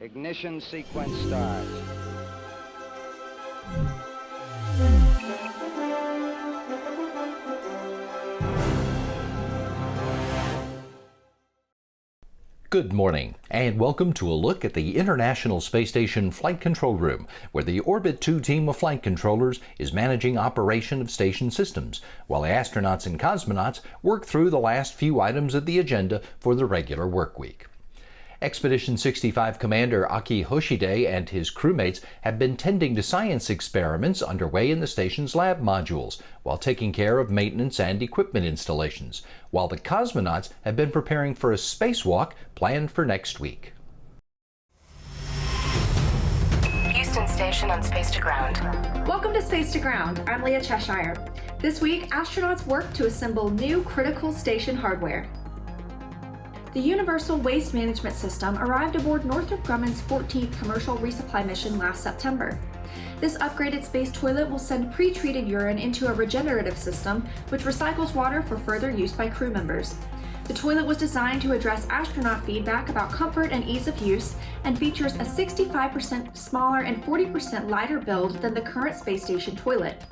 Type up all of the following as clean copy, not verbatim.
Ignition sequence start. Good morning, and welcome to a look at the International Space Station Flight Control Room, where the Orbit 2 team of flight controllers is managing operation of station systems, while the astronauts and cosmonauts work through the last few items of the agenda for the regular work week. Expedition 65 Commander Aki Hoshide and his crewmates have been tending to science experiments underway in the station's lab modules, while taking care of maintenance and equipment installations, while the cosmonauts have been preparing for a spacewalk planned for next week. Houston Station on Space to Ground. Welcome to Space to Ground. I'm Leah Cheshire. This week, astronauts work to assemble new critical station hardware. The Universal Waste Management System arrived aboard Northrop Grumman's 14th commercial resupply mission last September. This upgraded space toilet will send pre-treated urine into a regenerative system, which recycles water for further use by crew members. The toilet was designed to address astronaut feedback about comfort and ease of use, and features a 65% smaller and 40% lighter build than the current space station toilet.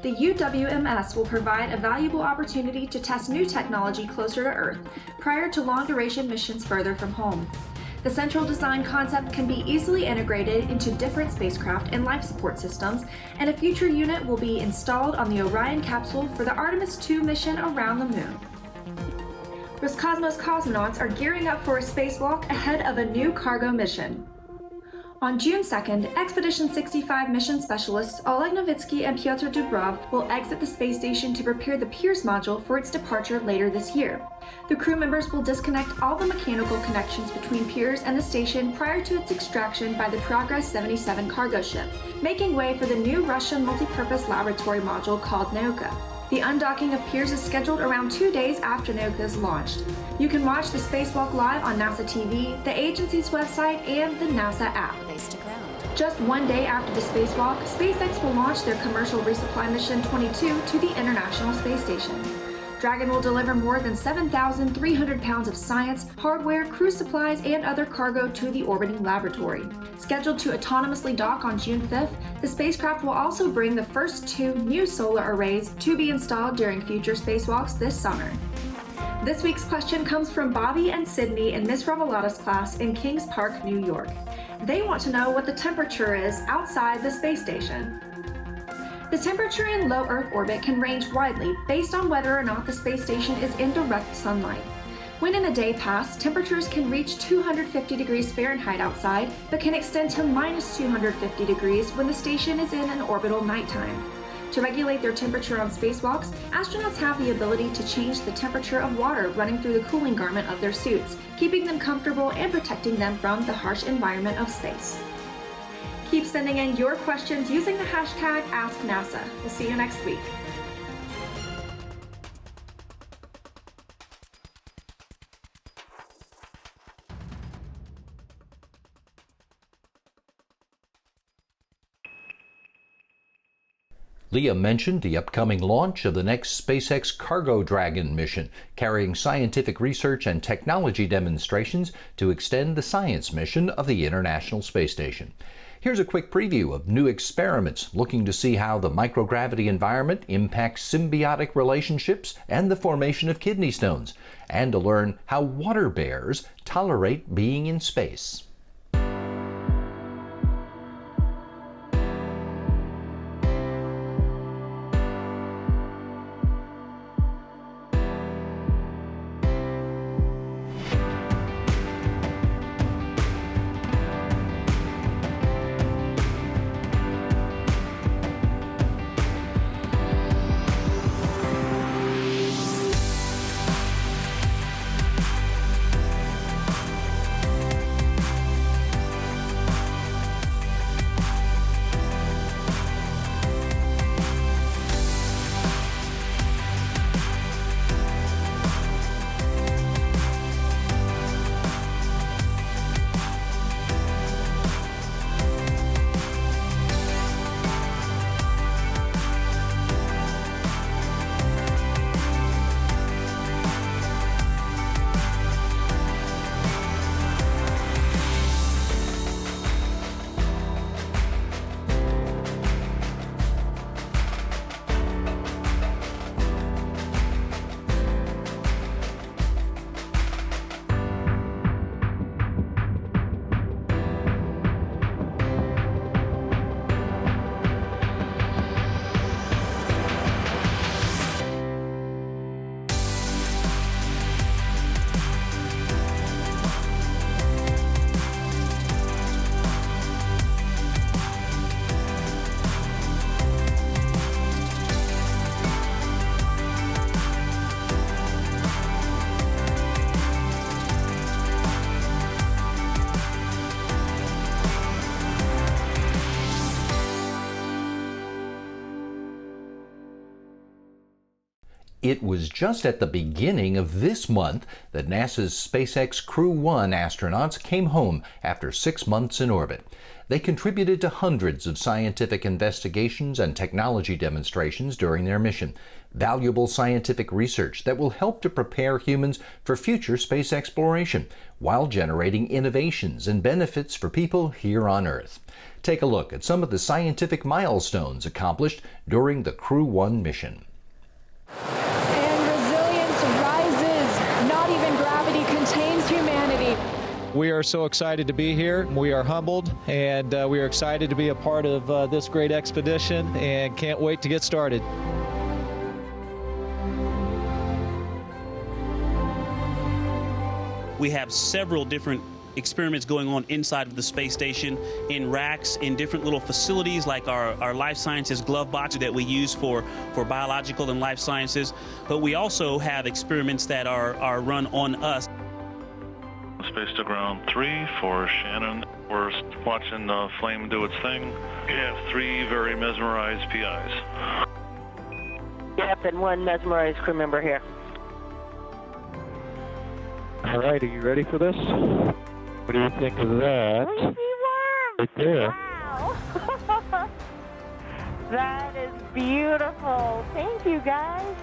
The UWMS will provide a valuable opportunity to test new technology closer to Earth prior to long-duration missions further from home. The central design concept can be easily integrated into different spacecraft and life support systems, and a future unit will be installed on the Orion capsule for the Artemis II mission around the Moon. Roscosmos cosmonauts are gearing up for a spacewalk ahead of a new cargo mission. On June 2nd, Expedition 65 mission specialists Oleg Novitsky and Pyotr Dubrov will exit the space station to prepare the Pirs module for its departure later this year. The crew members will disconnect all the mechanical connections between Pirs and the station prior to its extraction by the Progress 77 cargo ship, making way for the new Russian multipurpose laboratory module called Nauka. The undocking of Pirs is scheduled around 2 days after Nauka is launched. You can watch the spacewalk live on NASA TV, the agency's website, and the NASA app. Space to Ground. Just 1 day after the spacewalk, SpaceX will launch their commercial resupply mission 22 to the International Space Station. Dragon will deliver more than 7,300 pounds of science, hardware, crew supplies, and other cargo to the orbiting laboratory. Scheduled to autonomously dock on June 5th, the spacecraft will also bring the first 2 new solar arrays to be installed during future spacewalks this summer. This week's question comes from Bobby and Sydney in Miss Revolada's class in Kings Park, New York. They want to know what the temperature is outside the space station. The temperature in low Earth orbit can range widely based on whether or not the space station is in direct sunlight. When in a day pass, temperatures can reach 250 degrees Fahrenheit outside, but can extend to minus 250 degrees when the station is in an orbital nighttime. To regulate their temperature on spacewalks, astronauts have the ability to change the temperature of water running through the cooling garment of their suits, keeping them comfortable and protecting them from the harsh environment of space. Keep sending in your questions using the hashtag AskNASA. We'll see you next week. Leah mentioned the upcoming launch of the next SpaceX Cargo Dragon mission, carrying scientific research and technology demonstrations to extend the science mission of the International Space Station. Here's a quick preview of new experiments looking to see how the microgravity environment impacts symbiotic relationships and the formation of kidney stones, and to learn how water bears tolerate being in space. It was just at the beginning of this month that NASA's SpaceX Crew 1 astronauts came home after 6 months in orbit. They contributed to hundreds of scientific investigations and technology demonstrations during their mission. Valuable scientific research that will help to prepare humans for future space exploration while generating innovations and benefits for people here on Earth. Take a look at some of the scientific milestones accomplished during the Crew 1 mission. We are so excited to be here. We are humbled, and we are excited to be a part of this great expedition and can't wait to get started. We have several different experiments going on inside of the space station, in racks, in different little facilities like our life sciences glove box that we use for biological and life sciences. But we also have experiments that are run on us. Space to ground 3 for Shannon. We're watching the flame do its thing. We have 3 very mesmerized PIs. Yep, and 1 mesmerized crew member here. All right, are you ready for this? What do you think of that? Right there. Wow. That is beautiful. Thank you, guys.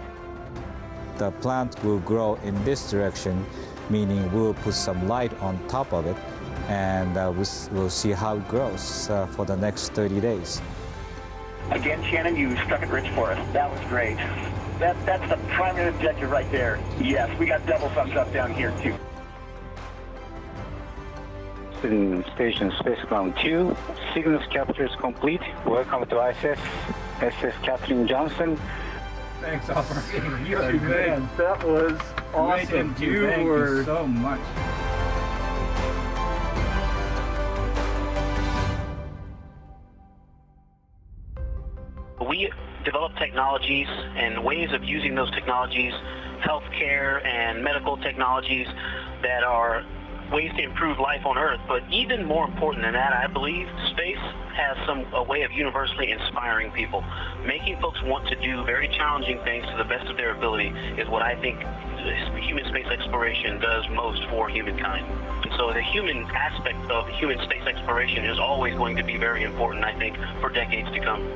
The plant will grow in this direction, meaning we'll put some light on top of it, and we'll see how it grows for the next 30 days. Again, Shannon, you struck it rich for us. That was great. That's the primary objective right there. Yes, we got double thumbs up down here, too. Station Space Ground 2. Signals capture is complete. Welcome to ISS. SS Kathleen Johnson. Thanks, Oliver. You are good. That was awesome. Thank you so much. We develop technologies and ways of using those technologies, healthcare and medical technologies that are ways to improve life on Earth. But even more important than that, I believe space has a way of universally inspiring people. Making folks want to do very challenging things to the best of their ability is what I think human space exploration does most for humankind. So the human aspect of human space exploration is always going to be very important, I think, for decades to come.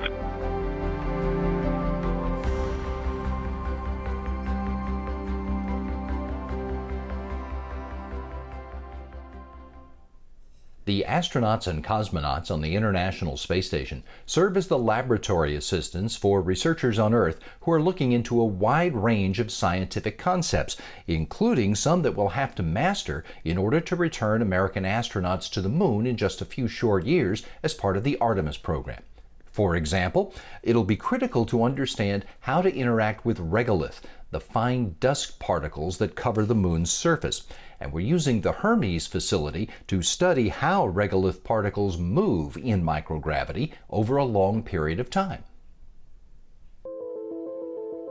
The astronauts and cosmonauts on the International Space Station serve as the laboratory assistants for researchers on Earth who are looking into a wide range of scientific concepts, including some that we'll have to master in order to return American astronauts to the Moon in just a few short years as part of the Artemis program. For example, it'll be critical to understand how to interact with regolith, the fine dust particles that cover the Moon's surface. And we're using the Hermes facility to study how regolith particles move in microgravity over a long period of time.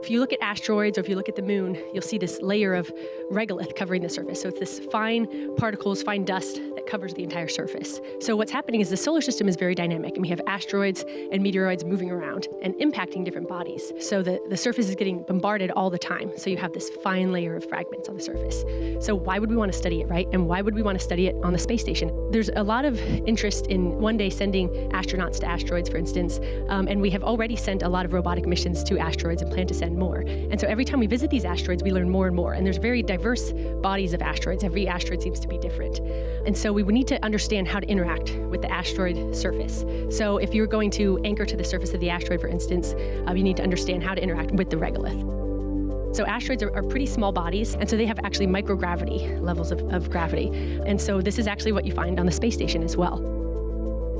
If you look at asteroids or if you look at the Moon, you'll see this layer of regolith covering the surface. So it's this fine particles, fine dust that covers the entire surface. So what's happening is the solar system is very dynamic, and we have asteroids and meteoroids moving around and impacting different bodies. So the surface is getting bombarded all the time. So you have this fine layer of fragments on the surface. So why would we want to study it, right? And why would we want to study it on the space station? There's a lot of interest in one day sending astronauts to asteroids, for instance, and we have already sent a lot of robotic missions to asteroids and plan to send more. And so every time we visit these asteroids, we learn more and more. And there's very diverse bodies of asteroids. Every asteroid seems to be different. And so we would need to understand how to interact with the asteroid surface. So if you're going to anchor to the surface of the asteroid, for instance, you need to understand how to interact with the regolith. So asteroids are pretty small bodies, and so they have actually microgravity levels of gravity. And so this is actually what you find on the space station as well.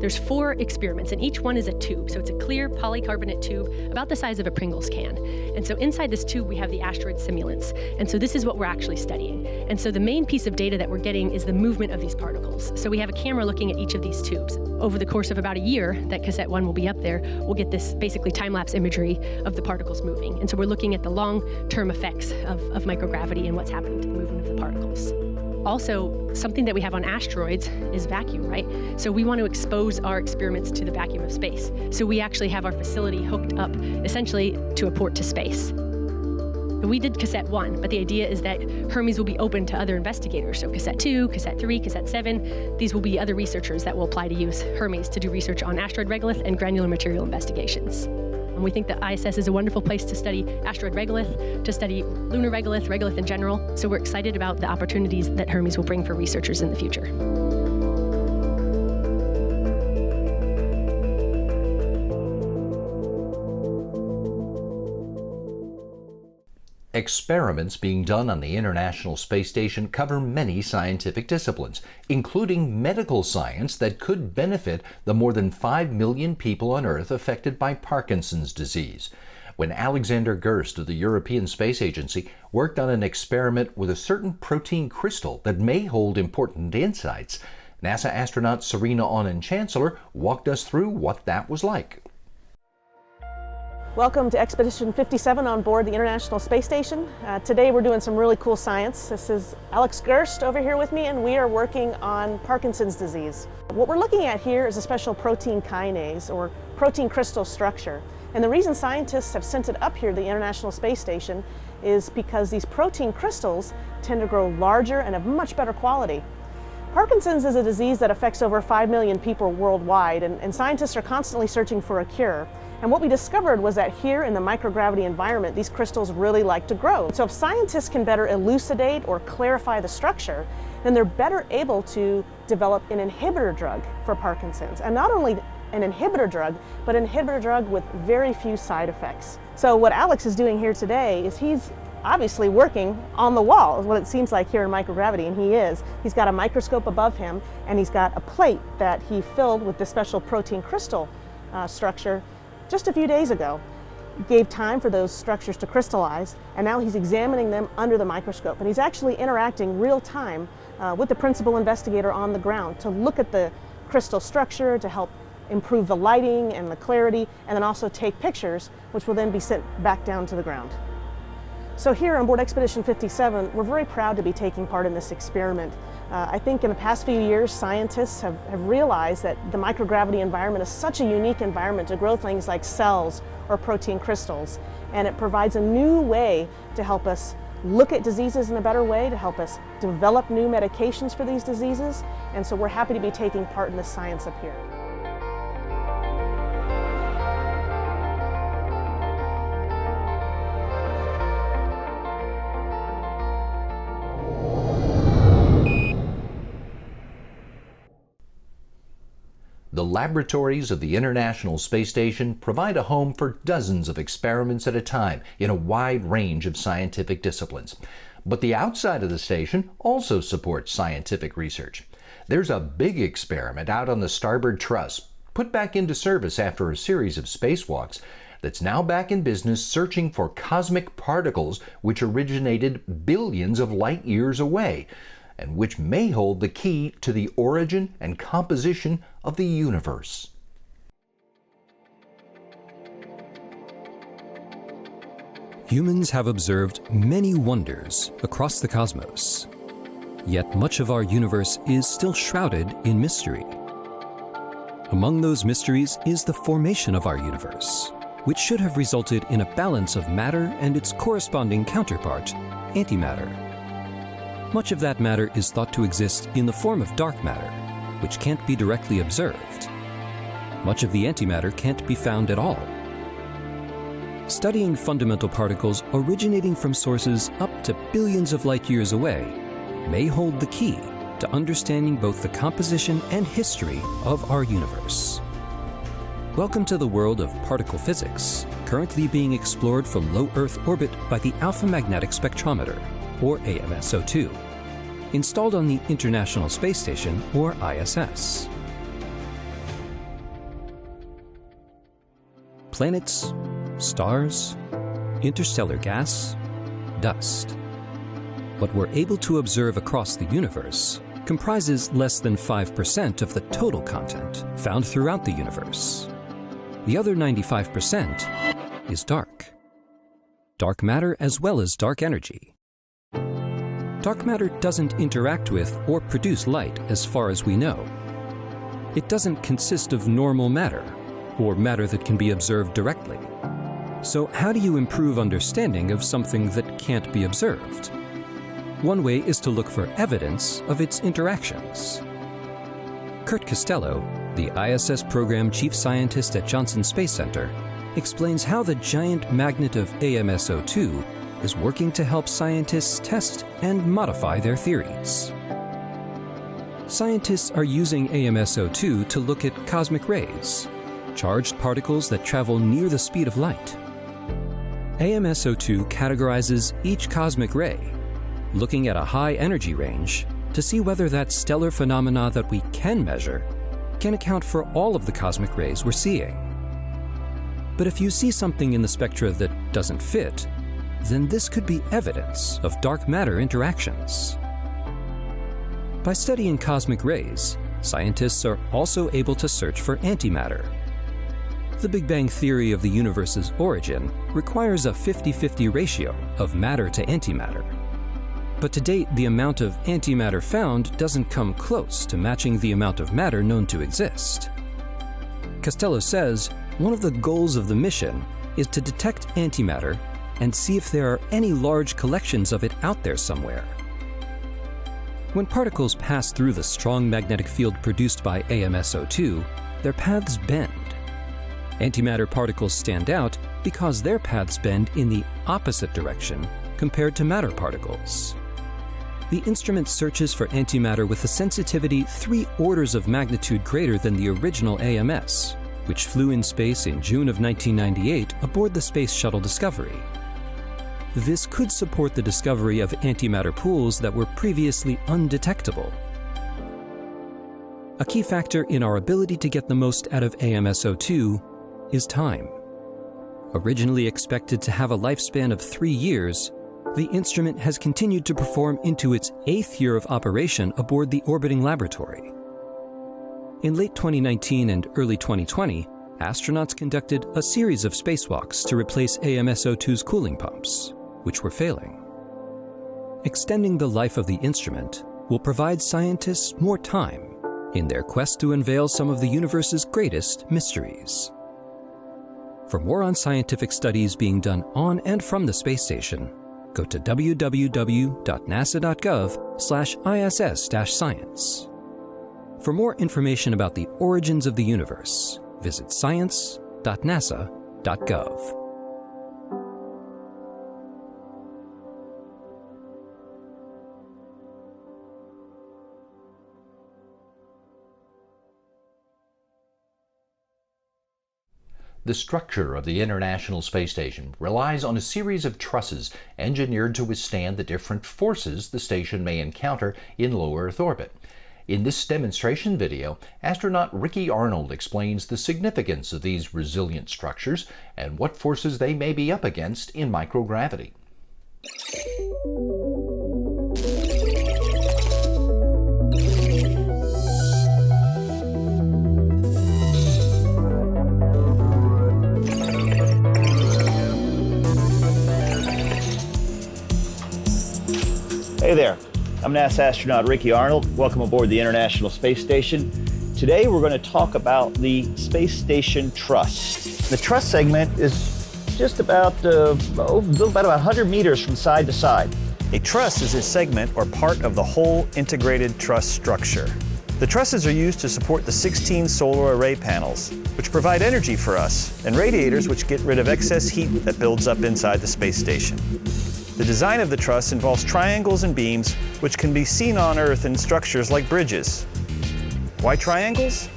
There's 4 experiments, and each one is a tube. So it's a clear polycarbonate tube about the size of a Pringles can. And so inside this tube, we have the asteroid simulants. And so this is what we're actually studying. And so the main piece of data that we're getting is the movement of these particles. So we have a camera looking at each of these tubes. Over the course of about a year, that cassette 1 will be up there, we'll get this basically time-lapse imagery of the particles moving. And so we're looking at the long-term effects of microgravity and what's happening to the movement of the particles. Also, something that we have on asteroids is vacuum, right? So we want to expose our experiments to the vacuum of space. So we actually have our facility hooked up essentially to a port to space. We did cassette 1, but the idea is that Hermes will be open to other investigators. So cassette 2, cassette 3, cassette 7, these will be other researchers that will apply to use Hermes to do research on asteroid regolith and granular material investigations. And we think that ISS is a wonderful place to study asteroid regolith, to study lunar regolith, regolith in general. So we're excited about the opportunities that Hermes will bring for researchers in the future. Experiments being done on the International Space Station cover many scientific disciplines, including medical science that could benefit the more than 5 million people on Earth affected by Parkinson's disease. When Alexander Gerst of the European Space Agency worked on an experiment with a certain protein crystal that may hold important insights, NASA astronaut Serena Aughnan-Chancellor walked us through what that was like. Welcome to Expedition 57 on board the International Space Station. Today we're doing some really cool science. This is Alex Gerst over here with me, and we are working on Parkinson's disease. What we're looking at here is a special protein kinase, or protein crystal structure. And the reason scientists have sent it up here to the International Space Station is because these protein crystals tend to grow larger and of much better quality. Parkinson's is a disease that affects over 5 million people worldwide, and scientists are constantly searching for a cure. And what we discovered was that here in the microgravity environment, these crystals really like to grow. So if scientists can better elucidate or clarify the structure, then they're better able to develop an inhibitor drug for Parkinson's. And not only an inhibitor drug, but an inhibitor drug with very few side effects. So what Alex is doing here today is he's obviously working on the wall, is what it seems like here in microgravity, and he is. He's got a microscope above him, and he's got a plate that he filled with this special protein crystal structure just a few days ago. Gave time for those structures to crystallize, and now he's examining them under the microscope. And he's actually interacting real time with the principal investigator on the ground to look at the crystal structure, to help improve the lighting and the clarity, and then also take pictures, which will then be sent back down to the ground. So here on board Expedition 57, we're very proud to be taking part in this experiment. I think in the past few years, scientists have realized that the microgravity environment is such a unique environment to grow things like cells or protein crystals. And it provides a new way to help us look at diseases in a better way, to help us develop new medications for these diseases. And so we're happy to be taking part in this science up here. The laboratories of the International Space Station provide a home for dozens of experiments at a time in a wide range of scientific disciplines. But the outside of the station also supports scientific research. There's a big experiment out on the starboard truss, put back into service after a series of spacewalks, that's now back in business searching for cosmic particles which originated billions of light years away, and which may hold the key to the origin and composition of the universe. Humans have observed many wonders across the cosmos, yet much of our universe is still shrouded in mystery. Among those mysteries is the formation of our universe, which should have resulted in a balance of matter and its corresponding counterpart, antimatter. Much of that matter is thought to exist in the form of dark matter, which can't be directly observed. Much of the antimatter can't be found at all. Studying fundamental particles originating from sources up to billions of light years away may hold the key to understanding both the composition and history of our universe. Welcome to the world of particle physics, currently being explored from low Earth orbit by the Alpha Magnetic Spectrometer, or AMSO2, installed on the International Space Station, or ISS. Planets, stars, interstellar gas, dust. What we're able to observe across the universe comprises less than 5% of the total content found throughout the universe. The other 95% is dark. Dark matter as well as dark energy. Dark matter doesn't interact with or produce light as far as we know. It doesn't consist of normal matter, or matter that can be observed directly. So how do you improve understanding of something that can't be observed? One way is to look for evidence of its interactions. Kurt Costello, the ISS program chief scientist at Johnson Space Center, explains how the giant magnet of AMSO2 is working to help scientists test and modify their theories. Scientists are using AMSO2 to look at cosmic rays, charged particles that travel near the speed of light. AMSO2 categorizes each cosmic ray, looking at a high energy range to see whether that stellar phenomena that we can measure can account for all of the cosmic rays we're seeing. But if you see something in the spectra that doesn't fit, then this could be evidence of dark matter interactions. By studying cosmic rays, scientists are also able to search for antimatter. The Big Bang theory of the universe's origin requires a 50-50 ratio of matter to antimatter. But to date, the amount of antimatter found doesn't come close to matching the amount of matter known to exist. Costello says one of the goals of the mission is to detect antimatter and see if there are any large collections of it out there somewhere. When particles pass through the strong magnetic field produced by AMSO2, their paths bend. Antimatter particles stand out because their paths bend in the opposite direction compared to matter particles. The instrument searches for antimatter with a sensitivity 3 orders of magnitude greater than the original AMS, which flew in space in June of 1998 aboard the Space Shuttle Discovery. This could support the discovery of antimatter pools that were previously undetectable. A key factor in our ability to get the most out of AMSO2 is time. Originally expected to have a lifespan of 3 years, the instrument has continued to perform into its 8th year of operation aboard the orbiting laboratory. In late 2019 and early 2020, astronauts conducted a series of spacewalks to replace AMSO2's cooling pumps, which were failing. Extending the life of the instrument will provide scientists more time in their quest to unveil some of the universe's greatest mysteries. For more on scientific studies being done on and from the space station, go to www.nasa.gov/ISS-science. For more information about the origins of the universe, visit science.nasa.gov. The structure of the International Space Station relies on a series of trusses engineered to withstand the different forces the station may encounter in low Earth orbit. In this demonstration video, astronaut Ricky Arnold explains the significance of these resilient structures and what forces they may be up against in microgravity. Hey there, I'm NASA astronaut Ricky Arnold. Welcome aboard the International Space Station. Today we're going to talk about the Space Station Truss. The truss segment is just about 100 meters from side to side. A truss is a segment or part of the whole integrated truss structure. The trusses are used to support the 16 solar array panels, which provide energy for us, and radiators which get rid of excess heat that builds up inside the space station. The design of the truss involves triangles and beams which can be seen on Earth in structures like bridges. Why triangles?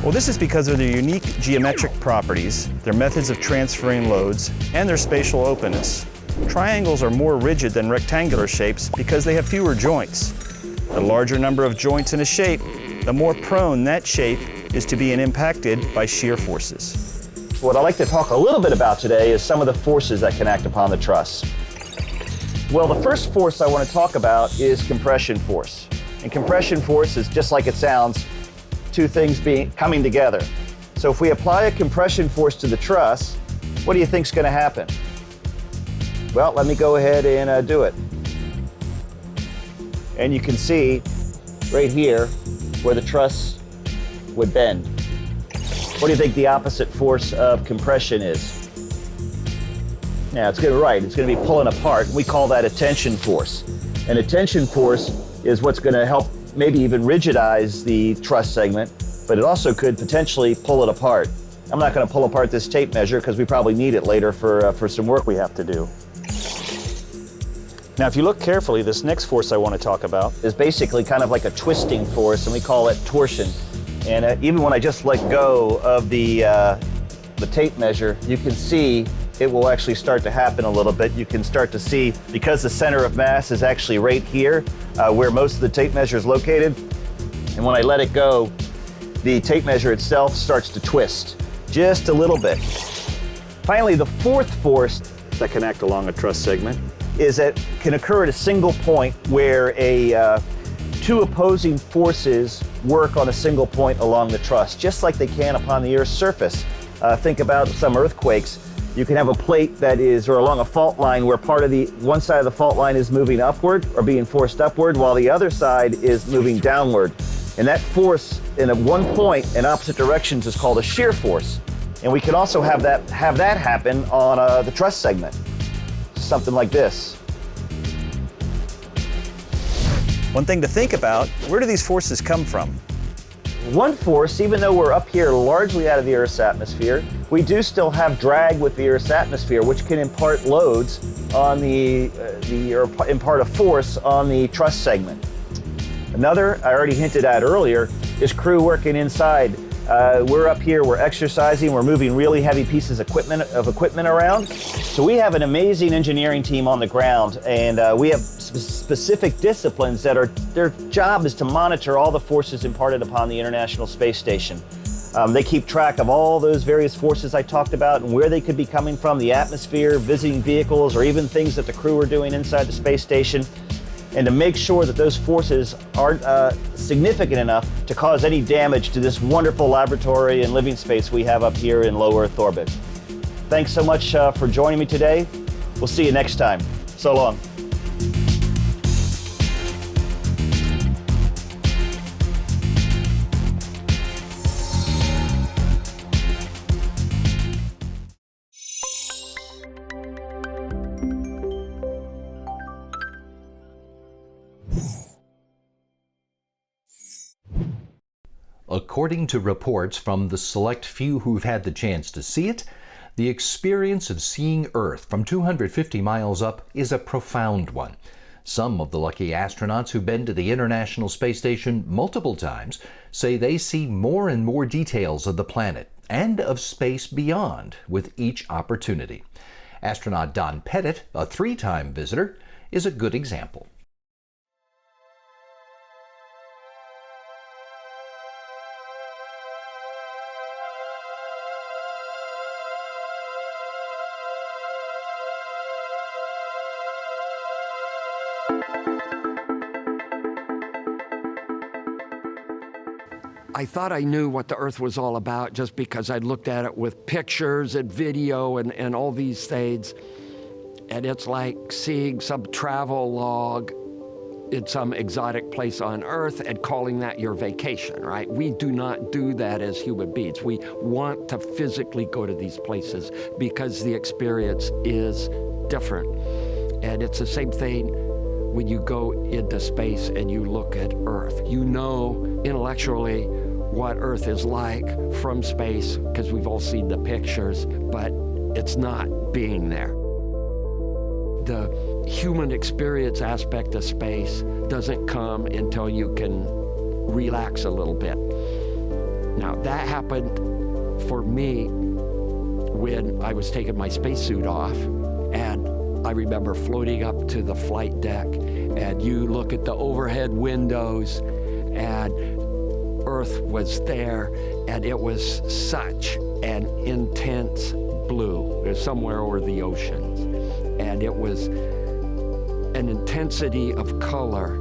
Well, this is because of their unique geometric properties, their methods of transferring loads, and their spatial openness. Triangles are more rigid than rectangular shapes because they have fewer joints. The larger number of joints in a shape, the more prone that shape is to being impacted by shear forces. What I'd like to talk a little bit about today is some of the forces that can act upon the truss. Well, the first force I want to talk about is compression force. And compression force is just like it sounds, two things coming together. So if we apply a compression force to the truss, what do you think is going to happen? Well, let me go ahead and do it. And you can see right here where the truss would bend. What do you think the opposite force of compression is? Yeah, it's going to be right. It's going to be pulling apart. We call that a tension force. And a tension force is what's going to help maybe even rigidize the truss segment, but it also could potentially pull it apart. I'm not going to pull apart this tape measure because we probably need it later for some work we have to do. Now, if you look carefully, this next force I want to talk about is basically kind of like a twisting force, and we call it torsion. And even when I just let go of the tape measure, you can see it will actually start to happen a little bit. You can start to see, because the center of mass is actually right here, where most of the tape measure is located. And when I let it go, the tape measure itself starts to twist just a little bit. Finally, the fourth force that can act along a truss segment is that can occur at a single point where two opposing forces work on a single point along the truss, just like they can upon the Earth's surface. Think about some earthquakes. You can have a plate that is, or along a fault line where one side of the fault line is moving upward or being forced upward while the other side is moving downward. And that force in one point in opposite directions is called a shear force. And we can also have that happen on the truss segment. Something like this. One thing to think about, where do these forces come from? One force, even though we're up here largely out of the Earth's atmosphere, we do still have drag with the Earth's atmosphere, which can impart loads on or impart a force on the truss segment. Another, I already hinted at earlier, is crew working inside. We're up here, we're exercising, we're moving really heavy pieces of equipment around. So we have an amazing engineering team on the ground, and we have specific disciplines that their job is to monitor all the forces imparted upon the International Space Station. They keep track of all those various forces I talked about and where they could be coming from, the atmosphere, visiting vehicles, or even things that the crew are doing inside the space station, and to make sure that those forces aren't significant enough to cause any damage to this wonderful laboratory and living space we have up here in low Earth orbit. Thanks so much for joining me today. We'll see you next time. So long. According to reports from the select few who've had the chance to see it, the experience of seeing Earth from 250 miles up is a profound one. Some of the lucky astronauts who've been to the International Space Station multiple times say they see more and more details of the planet and of space beyond with each opportunity. Astronaut Don Pettit, a 3-time visitor, is a good example. I thought I knew what the Earth was all about just because I'd looked at it with pictures and video and all these things. And it's like seeing some travel log in some exotic place on Earth and calling that your vacation, right? We do not do that as human beings. We want to physically go to these places because the experience is different. And it's the same thing when you go into space and you look at Earth. You know intellectually what Earth is like from space because we've all seen the pictures, but it's not being there. The human experience aspect of space doesn't come until you can relax a little bit. Now, that happened for me when I was taking my spacesuit off, and I remember floating up to the flight deck, and you look at the overhead windows, and Earth was there, and it was such an intense blue. It was somewhere over the oceans. And it was an intensity of color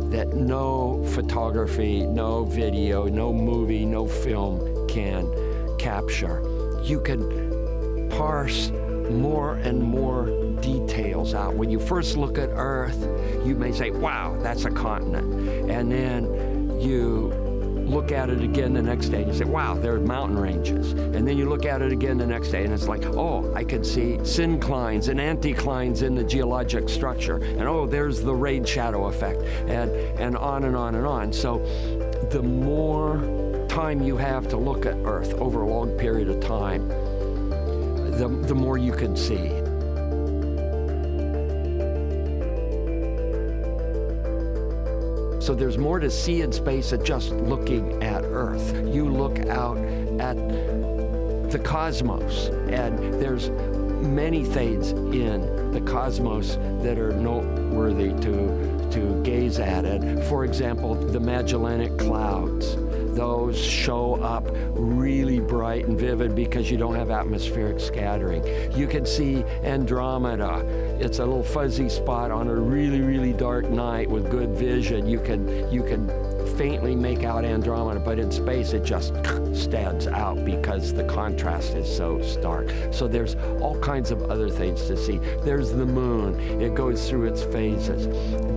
that no photography, no video, no movie, no film can capture. You can parse more and more details out. When you first look at Earth, you may say, wow, that's a continent. And then you look at it again the next day and you say, wow, there are mountain ranges. And then you look at it again the next day and it's like, oh, I can see synclines and anticlines in the geologic structure. And oh, there's the rain shadow effect, and on and on and on. So the more time you have to look at Earth over a long period of time, the more you can see. So there's more to see in space than just looking at Earth. You look out at the cosmos, and there's many things in the cosmos that are noteworthy to gaze at it. For example, the Magellanic Clouds. Those show up really bright and vivid because you don't have atmospheric scattering. You can see Andromeda. It's a little fuzzy spot on a really, really dark night with good vision. You can faintly make out Andromeda, but in space it just stands out because the contrast is so stark. So there's all kinds of other things to see. There's the moon. It goes through its phases.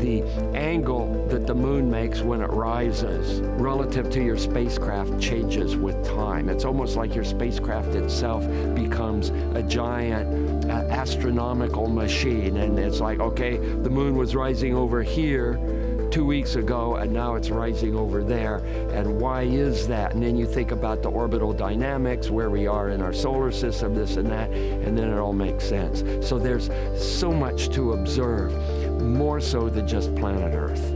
The angle that the moon makes when it rises relative to your spacecraft changes with time. It's almost like your spacecraft itself becomes a giant astronomical machine, and it's like, okay, the moon was rising over here 2 weeks ago, and now it's rising over there, and why is that? And then you think about the orbital dynamics, where we are in our solar system, this and that, and then it all makes sense. So there's so much to observe, more so than just planet Earth.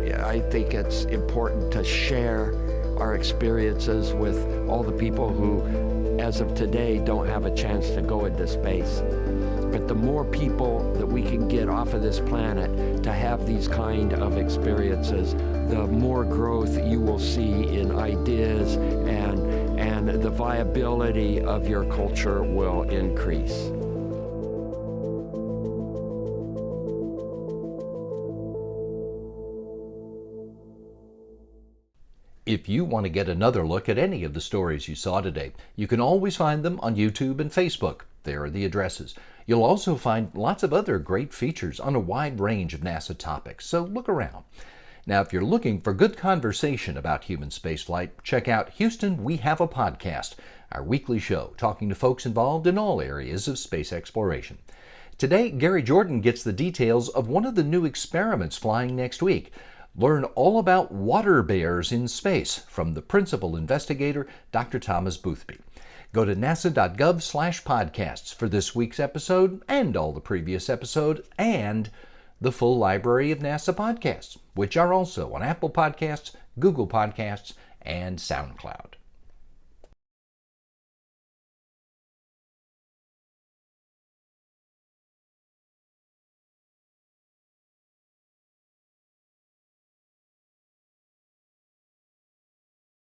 Yeah, I think it's important to share our experiences with all the people who, as of today, don't have a chance to go into space. But the more people that we can get off of this planet to have these kind of experiences, the more growth you will see in ideas, and the viability of your culture will increase. If you want to get another look at any of the stories you saw today, you can always find them on YouTube and Facebook. There are the addresses. You'll also find lots of other great features on a wide range of NASA topics, so look around. Now, if you're looking for good conversation about human spaceflight, check out Houston, We Have a Podcast, our weekly show talking to folks involved in all areas of space exploration. Today, Gary Jordan gets the details of one of the new experiments flying next week. Learn all about water bears in space from the principal investigator, Dr. Thomas Boothby. Go to nasa.gov/podcasts for this week's episode and all the previous episodes and the full library of NASA podcasts, which are also on Apple Podcasts, Google Podcasts, and SoundCloud.